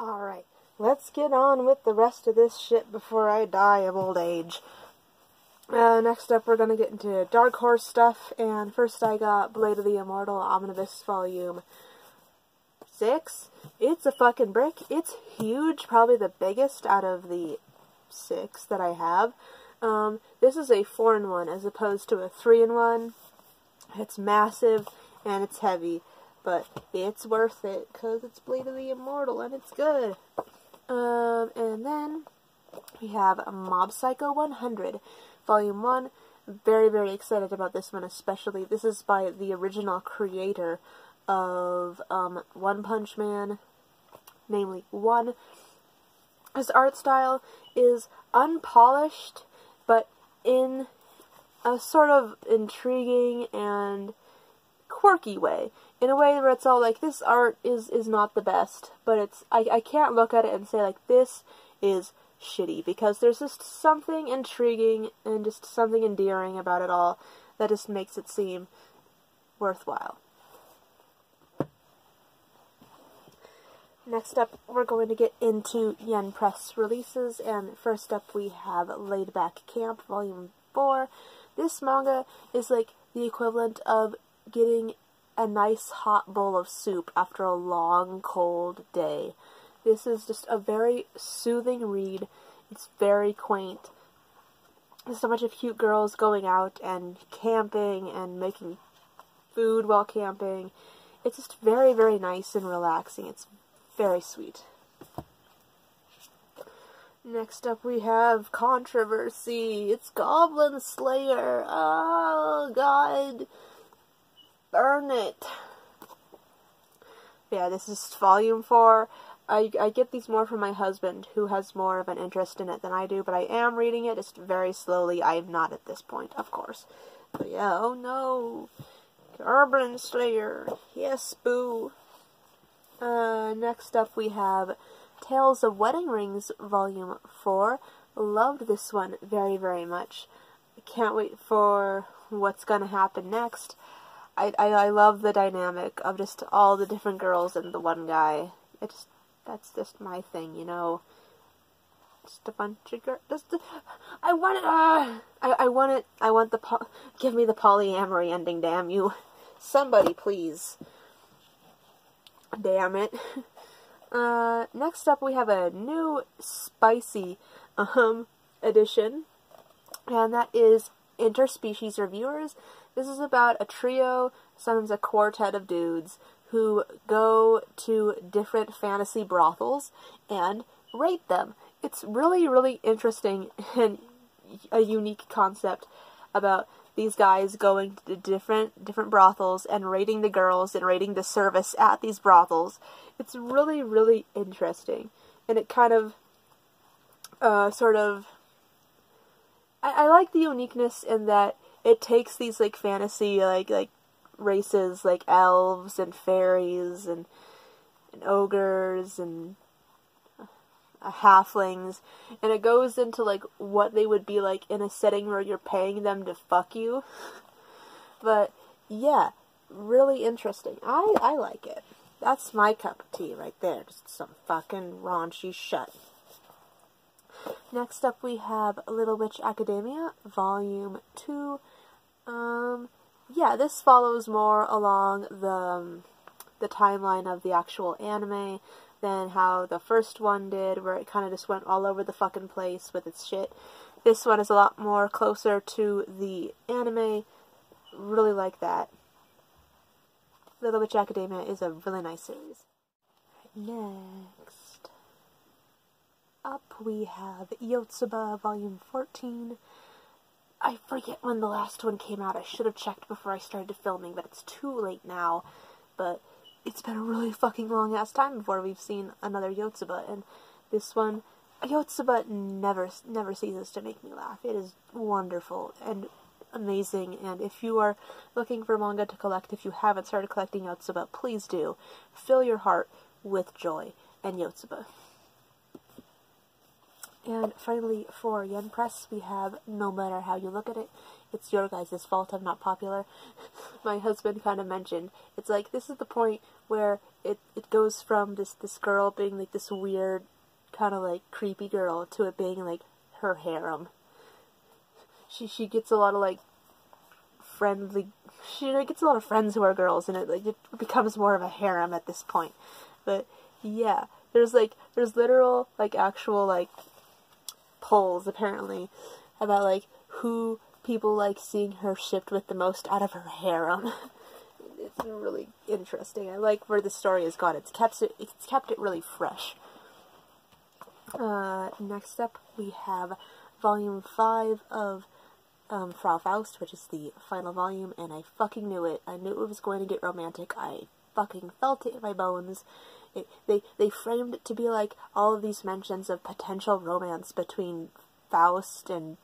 Alright, let's get on with the rest of this shit before I die of old age. Next up we're gonna get into Dark Horse stuff, and first I got Blade of the Immortal Omnibus Volume 6. It's a fucking brick. It's huge, probably the biggest out of the 6 that I have. This is a 4-in-1 as opposed to a 3-in-1. It's massive and it's heavy, but it's worth it because it's Blade of the Immortal and it's good. And then we have Mob Psycho 100, Volume 1. Very, very excited about this one especially. This is by the original creator of One Punch Man, namely One. His art style is unpolished, but in a sort of intriguing and quirky way. In a way where it's all like, this art is not the best, but it's, I can't look at it and say like, this is shitty, because there's just something intriguing and just something endearing about it all that just makes it seem worthwhile. Next up, we're going to get into Yen Press releases, and first up we have Layback Camp, Volume 4. This manga is like the equivalent of getting a nice hot bowl of soup after a long, cold day. This is just a very soothing read. It's very quaint. There's a bunch of cute girls going out and camping and making food while camping. It's just very, very nice and relaxing. It's very sweet. Next up we have Controversy. It's Goblin Slayer. Oh, God. Burn it. Yeah, this is Volume 4. I get these more from my husband, who has more of an interest in it than I do, but I am reading it just very slowly. I am not at this point, of course. But yeah, oh no. Goblin Slayer. Yes, boo. Next up we have Tales of Wedding Rings, Volume 4. Loved this one very, very much. Can't wait for what's gonna happen next. I love the dynamic of just all the different girls and the one guy. That's just my thing, you know. Just a bunch of girls. I want it. I want give me the polyamory ending, damn you. Somebody, please. Damn it. Next up we have a new spicy edition, and that is Interspecies Reviewers. This is about a trio, sometimes a quartet of dudes, who go to different fantasy brothels and rate them. It's really, really interesting and a unique concept about these guys going to different brothels and rating the girls and rating the service at these brothels. It's really, really interesting. And it kind of, I like the uniqueness in that it takes these, like, fantasy, like races, like elves and fairies and ogres and halflings, and it goes into like what they would be like in a setting where you're paying them to fuck you. But yeah, really interesting. I like it. That's my cup of tea right there. Just some fucking raunchy shit. Next up we have Little Witch Academia, Volume 2. Yeah, this follows more along the timeline of the actual anime than how the first one did, where it kind of just went all over the fucking place with its shit. This one is a lot more closer to the anime. Really like that. Little Witch Academia is a really nice series. Next up we have Yotsuba, Volume 14. I forget when the last one came out. I should have checked before I started filming, but it's too late now. But it's been a really fucking long ass time before we've seen another Yotsuba, and this one, Yotsuba never ceases to make me laugh. It is wonderful and amazing, and if you are looking for manga to collect, if you haven't started collecting Yotsuba, please do. Fill your heart with joy and Yotsuba. And finally, for Yen Press, we have No Matter How You Look at It. it's your guys' fault I'm not popular. My husband kind of mentioned, it's like, this is the point where it goes from this girl being like this weird, kind of like creepy girl, to it being like her harem. She gets a lot of like friendly, she like, gets a lot of friends who are girls, and it becomes more of a harem at this point. But yeah, there's literal, like, actual, like, polls, apparently, about, like, who people like seeing her shipped with the most out of her harem. It's really interesting. I like where the story has gone. It's kept it really fresh. Next up, we have Volume 5 of Frothounce, which is the final volume, and I fucking knew it. I knew it was going to get romantic. I fucking felt it in my bones. They framed it to be like all of these mentions of potential romance between Faust and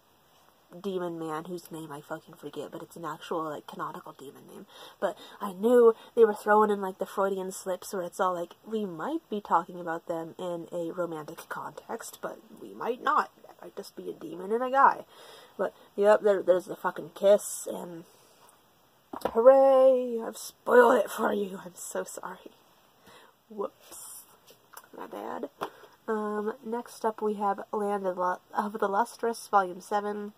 Demon Man, whose name I fucking forget, but it's an actual, like, canonical demon name. But I knew they were throwing in, like, the Freudian slips where it's all like, we might be talking about them in a romantic context, but we might not. That might just be a demon and a guy. But, yep, there's the fucking kiss, and hooray! I've spoiled it for you. I'm so sorry. Whoops. My bad. Next up we have Land of the Lustrous, Volume 7.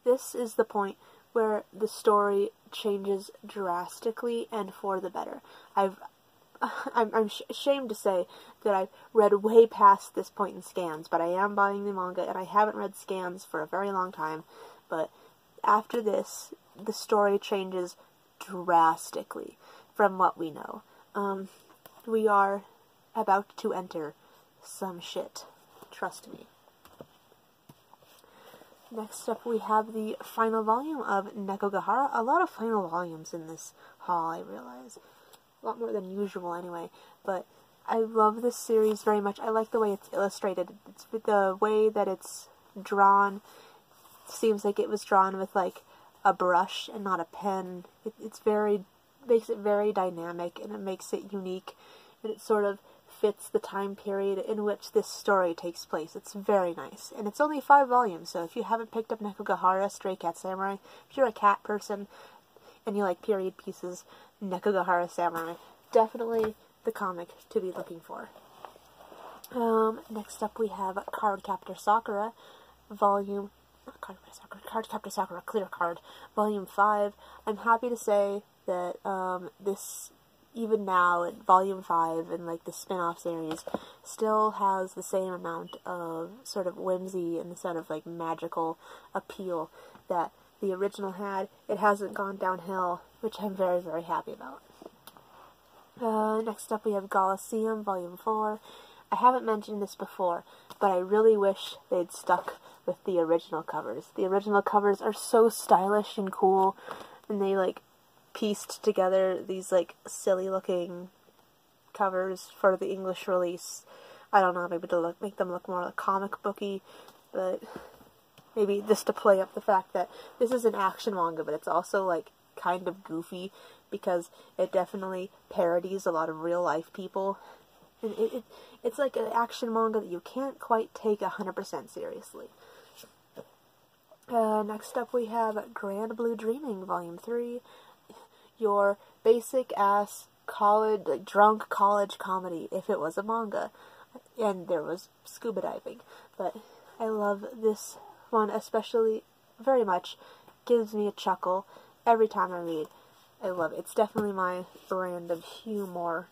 This is the point where the story changes drastically and for the better. I'm ashamed to say that I've read way past this point in scans, but I am buying the manga, and I haven't read scans for a very long time. But after this, the story changes drastically from what we know. We are about to enter some shit. Trust me. Next up, we have the final volume of Niko Gajala. A lot of final volumes in this haul, I realize. A lot more than usual, anyway. But I love this series very much. I like the way it's illustrated. It's the way that it's drawn. Seems like it was drawn with, like, a brush and not a pen. Makes it very dynamic, and it makes it unique. And it sort of fits the time period in which this story takes place. It's very nice. And it's only 5 volumes, so if you haven't picked up Niko Gajala, Stray Cat Samurai, if you're a cat person and you like period pieces, Niko Gajala Samurai, definitely the comic to be looking for. Next up we have Cardcaptor Sakura, Cardcaptor Sakura Clear Card, Volume 5. I'm happy to say that this, even now, in Volume 5 and, like, the spin-off series, still has the same amount of sort of whimsy and sort of, like, magical appeal that the original had. It hasn't gone downhill, which I'm very, very happy about. Next up we have Gaussian, Volume 4. I haven't mentioned this before, but I really wish they'd stuck with the original covers. The original covers are so stylish and cool, and they, like, pieced together these, like, silly-looking covers for the English release. I don't know, maybe to make them look more like comic booky, but maybe just to play up the fact that this is an action manga, but it's also, like, kind of goofy, because it definitely parodies a lot of real-life people. And it's like an action manga that you can't quite take 100% seriously. Next up we have Grand Blue Dreaming, Volume 3. Your basic-ass college, like, drunk college comedy, if it was a manga. And there was scuba diving. But I love this one especially very much. Gives me a chuckle every time I read. I love it. It's definitely my brand of humor.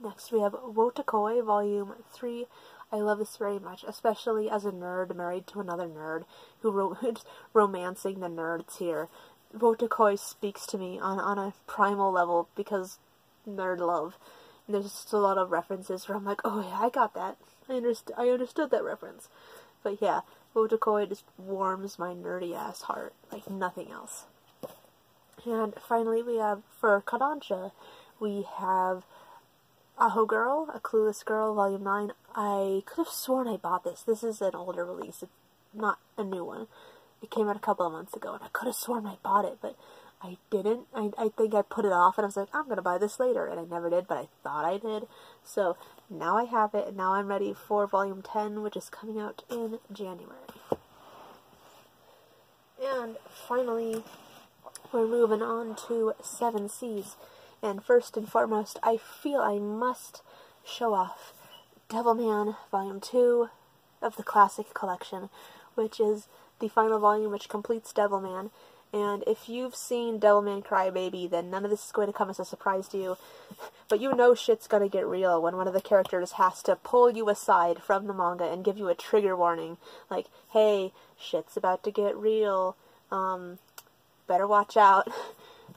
Next we have Wota Koi, Volume 3. I love this very much, especially as a nerd married to another nerd who's romancing the nerds here. Wota Koi speaks to me on a primal level because nerd love. And there's just a lot of references where I'm like, oh yeah, I got that. I understood that reference. But yeah, Wota Koi just warms my nerdy ass heart like nothing else. And finally we have, for Kodansha, we have Aho Girl, A Clueless Girl, Volume 9. I could have sworn I bought this. This is an older release. It's not a new one. It came out a couple of months ago, and I could have sworn I bought it, but I didn't. I think I put it off, and I was like, I'm going to buy this later, and I never did, but I thought I did. So now I have it, and now I'm ready for Volume 10, which is coming out in January. And finally, we're moving on to 7 Seas. And first and foremost, I feel I must show off Devilman Volume 2 of the Classic Collection, which is the final volume which completes Devilman. And if you've seen Devilman Crybaby, then none of this is going to come as a surprise to you. But you know shit's gonna get real when one of the characters has to pull you aside from the manga and give you a trigger warning. Like, hey, shit's about to get real. Better watch out.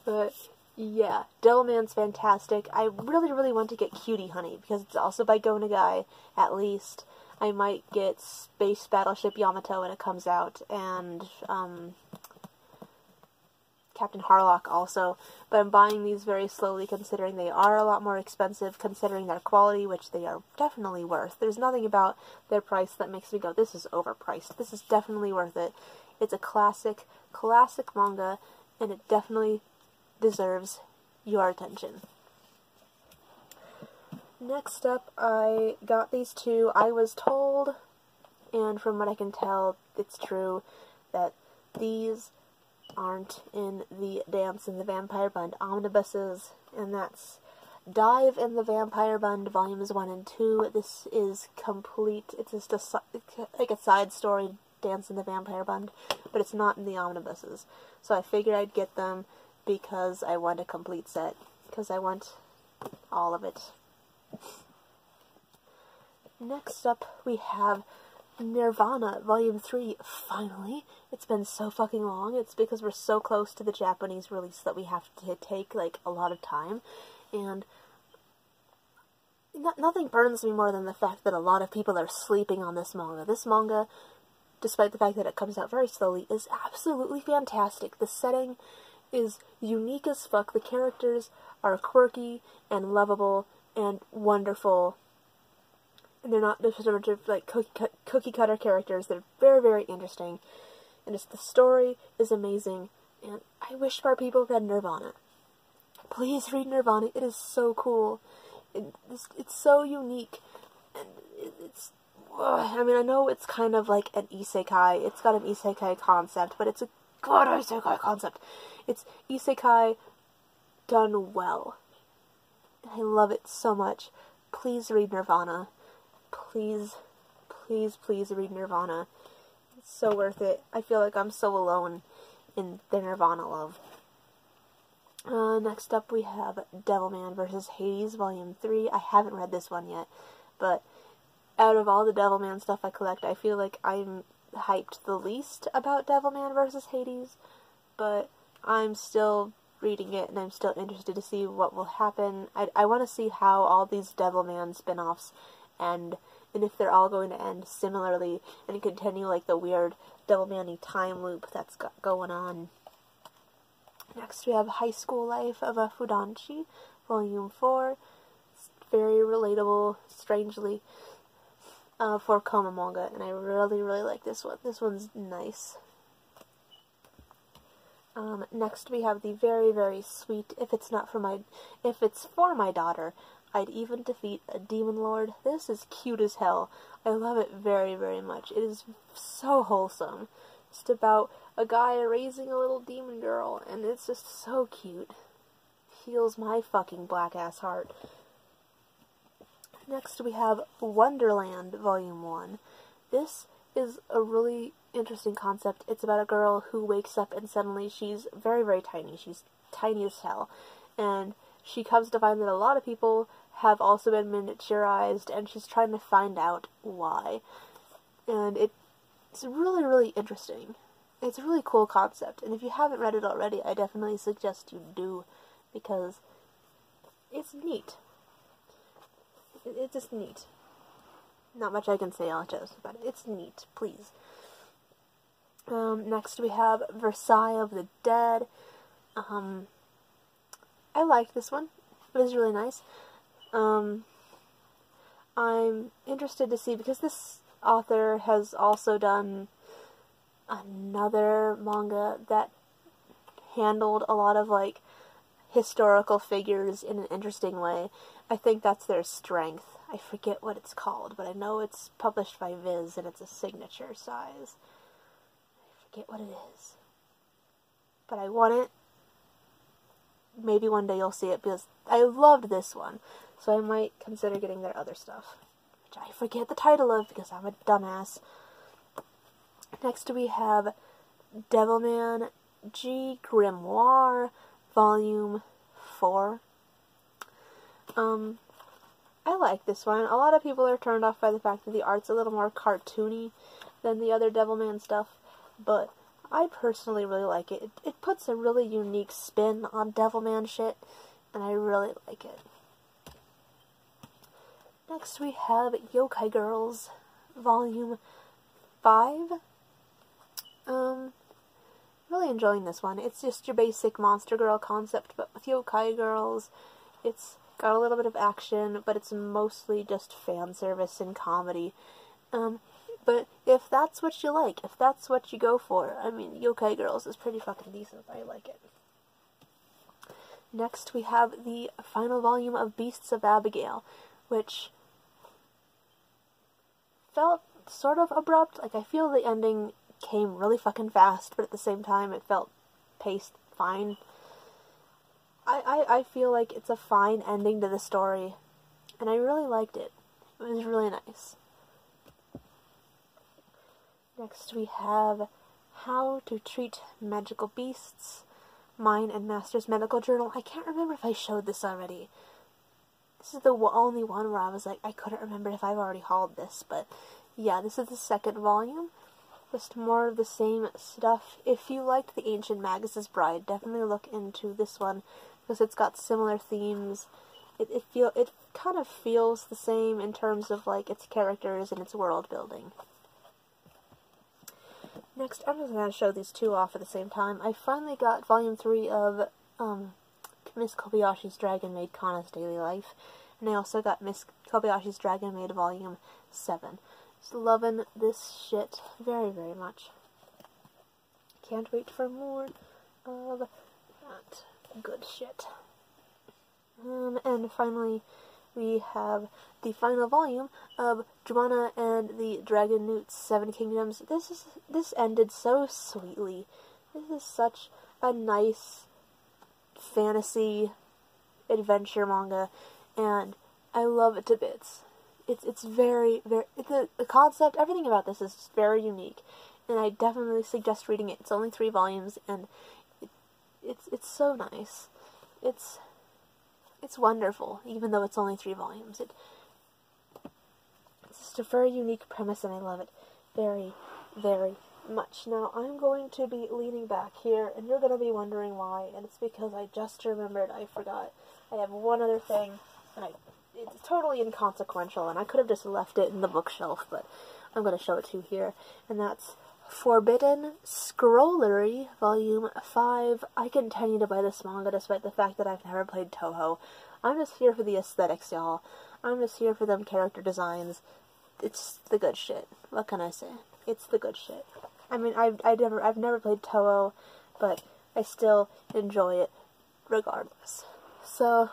But yeah, Devilman's fantastic. I really, really want to get Cutie Honey, because it's also by Go Nagai, at least. I might get Space Battleship Yamato when it comes out, and Captain Harlock also. But I'm buying these very slowly, considering they are a lot more expensive, considering their quality, which they are definitely worth. There's nothing about their price that makes me go, this is overpriced. This is definitely worth it. It's a classic manga, and it definitely deserves your attention. Next up, I got these two. I was told, and from what I can tell, it's true, that these aren't in the Dance in the Vampire Bund omnibuses, and that's Dive in the Vampire Bund Volumes 1 and 2. This is complete. It's just like a side story, Dance in the Vampire Bund, but it's not in the omnibuses. So I figured I'd get them because I want a complete set, because I want all of it. Next up, we have Nirvana, Volume 3, finally. It's been so fucking long. It's because we're so close to the Japanese release that we have to take, like, a lot of time. And nothing burns me more than the fact that a lot of people are sleeping on this manga. This manga, despite the fact that it comes out very slowly, is absolutely fantastic. The setting is unique as fuck. The characters are quirky and lovable and wonderful. And they're not just a bunch of, like, cookie-cutter characters. They're very, very interesting. And the story is amazing. And I wish more people read Nirvana. Please read Nirvana. It is so cool. It's so unique. And it's... I mean, I know it's kind of like an isekai. It's got an isekai concept, but it's a good isekai concept. It's isekai done well. I love it so much. Please read Nirvana. Please, please, please read Nirvana. It's so worth it. I feel like I'm so alone in the Nirvana love. Next up we have Devilman vs. Hades, Volume 3. I haven't read this one yet, but out of all the Devilman stuff I collect, I feel like I'm hyped the least about Devilman vs. Hades, but I'm still reading it, and I'm still interested to see what will happen. I want to see how all these Devilman spin-offs end, and if they're all going to end similarly, and continue like the weird Devilman-y time loop that's going on. Next we have High School Life of a Fudanshi, Volume 4. It's very relatable, strangely, for Koma manga, and I really, really like this one. This one's nice. Next we have the very, very sweet, if it's for my daughter, I'd even defeat a demon lord. This is cute as hell. I love it very, very much. It is so wholesome. It's about a guy raising a little demon girl, and it's just so cute. Heals my fucking black ass heart. Next we have Wonderland, Volume 1. This is a really interesting concept. It's about a girl who wakes up and suddenly she's very, very tiny. She's tiny as hell. And she comes to find that a lot of people have also been miniaturized, and she's trying to find out why. And it's really, really interesting. It's a really cool concept, and if you haven't read it already, I definitely suggest you do, because it's neat. It's just neat. Not much I can say else about it. It's neat, please. Next we have Versailles of the Dead. I liked this one. It was really nice. I'm interested to see, because this author has also done another manga that handled a lot of, like, historical figures in an interesting way. I think that's their strength. I forget what it's called, but I know it's published by Viz, and it's a signature size. I forget what it is. but I want it. Maybe one day you'll see it, because I loved this one, so I might consider getting their other stuff, which I forget the title of because I'm a dumbass. Next we have Devilman Man Grimoire Volume 4. I like this one. A lot of people are turned off by the fact that the art's a little more cartoony than the other Devilman stuff, but I personally really like it. It puts a really unique spin on Devilman shit, and I really like it. Next we have Yokai Girls Volume 5. Really enjoying this one. It's just your basic monster girl concept, but with Yokai Girls, it's got a little bit of action, but it's mostly just fan service and comedy. But if that's what you like, if that's what you go for, I mean, Yokai Girls is pretty fucking decent. I like it. Next, we have the final volume of Beasts of Abigail, which felt sort of abrupt. Like, I feel the ending came really fucking fast, but at the same time, it felt paced fine. I feel like it's a fine ending to the story, and I really liked it. It was really nice. Next we have How to Treat Magical Beasts, Mine and Master's Medical Journal. I can't remember if I showed this already. This is the only one where I was like, I couldn't remember if I've already hauled this, but yeah, this is the second volume. Just more of the same stuff. If you liked The Ancient Magus' Bride, definitely look into this one, because it's got similar themes. It kind of feels the same in terms of like its characters and its world building. Next, I'm just going to show these two off at the same time. I finally got Volume 3 of Miss Kobayashi's Dragon Maid Kana's Daily Life, and I also got Miss Kobayashi's Dragon Maid Volume 7. Just loving this shit very, very much. Can't wait for more of that good shit. And finally, we have the final volume of Juana and the Dragon Newt's Seven Kingdoms. This ended so sweetly. This is such a nice fantasy adventure manga, and I love it to bits. It's very, very, the concept, everything about this is very unique, and I definitely suggest reading it. It's only 3 volumes, and it's so nice. It's wonderful, even though it's only 3 volumes. It's just a very unique premise, and I love it very, very much. Now, I'm going to be leaning back here, and you're going to be wondering why, and it's because I just remembered I forgot. I have one other thing, and it's totally inconsequential, and I could have just left it in the bookshelf, but I'm going to show it to you here, and that's Forbidden Scrollery, Volume 5. I continue to buy this manga despite the fact that I've never played Toho. I'm just here for the aesthetics, y'all. I'm just here for them character designs. It's the good shit. What can I say? It's the good shit. I mean, I've never played Toho, but I still enjoy it regardless. So,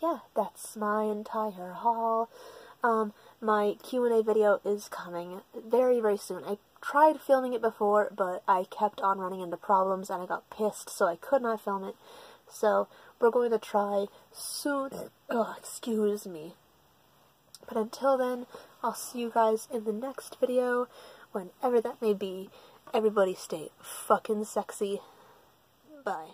yeah, that's my entire haul. My Q&A video is coming very, very soon. I tried filming it before, but I kept on running into problems, and I got pissed, so I could not film it. So, we're going to try soon. Oh, excuse me. But until then, I'll see you guys in the next video, whenever that may be. Everybody stay fucking sexy. Bye.